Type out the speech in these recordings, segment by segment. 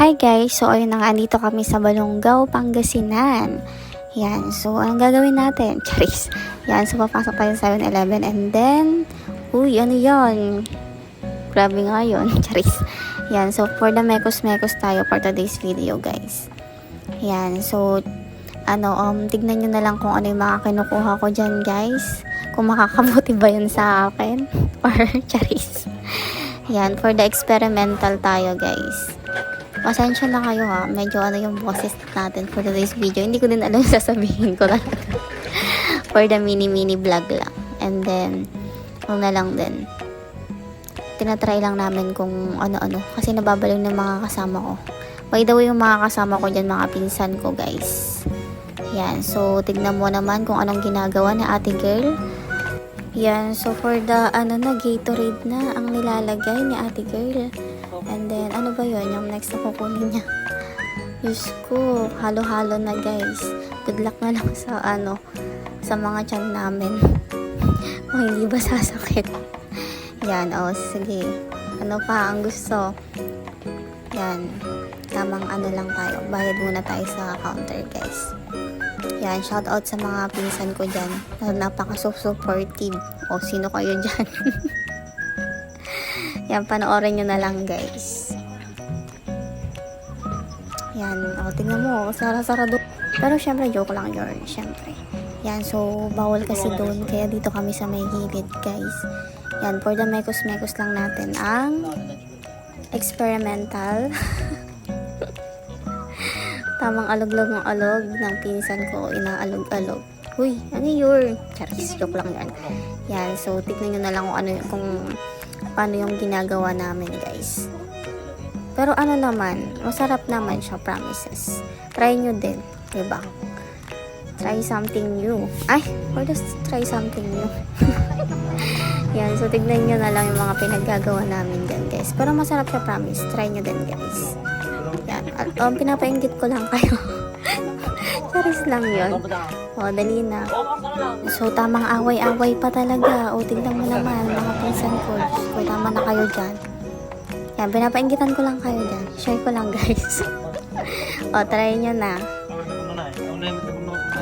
Hi guys! So ayun na nga, andito kami sa Balongaw, Pangasinan. Yan, so anong gagawin natin? Charis. Yan, so papasok tayo sa 7-Eleven and then, uy, ano yan? Grabe nga yun, charis. Yan, so for the mekos-mekos tayo for today's video guys. Yan, so tignan nyo na lang kung ano yung mga kinukuha ko dyan guys. Kung makakabuti ba yun sa akin or charis. Yan, for the experimental tayo guys. Pasensya na kayo ha, medyo yung boses natin for today's video. Hindi ko din alam yung sasabihin ko talaga. For the mini vlog lang. And then, na lang din. Tinatry lang namin kung ano-ano. Kasi nababaliw ng mga kasama ko. By the way, yung mga kasama ko dyan, mga pinsan ko guys. Yan, so tignan mo naman kung anong ginagawa ni ate girl. Yan, so for the Gatorade na ang nilalagay ni ate girl. And then, ano ba yun? Yung next na kukunin niya. Diyos ko, halo-halo na guys. Good luck na lang sa mga tiyan namin. Kung hindi ba sasakit. Yan, sige. Ano pa ang gusto? Yan. Tamang lang tayo. Bayad muna tayo sa counter guys. Yan, shout out sa mga pinsan ko dyan. Napaka-supportive. Sino kayo dyan? Yan, panoorin nyo na lang guys. Yan, tingnan mo, sara-sara doon. Pero syempre, joke lang yun, syempre. Yan, so bawal kasi doon, kaya dito kami sa may gilid guys. Yan, for the mekos-mekos lang natin ang experimental. Tamang alog-log ng alog ng pinsan ko, inaalog-alog. Uy, ano yun? Charis, joke lang yan. Yan, so tignan nyo na lang kung paano yung ginagawa namin guys. Pero naman, masarap naman siya, promises. Try nyo din, diba? Try something new. Or just try something new. Yan, so tignan nyo na lang yung mga pinaggagawa namin dyan guys. Pero masarap siya, promise. Try nyo din guys. Yan, pinapainggit ko lang kayo. Charis lang yun. Dali na. So, tamang away-away pa talaga. Tignan mo naman, mga pinsan ko. So, tama na kayo dyan. Yan, pinapainggitan ko lang kayo dyan. Share ko lang, guys. Try nyo na.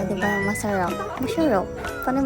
Diba, masarap. Masarap. Paano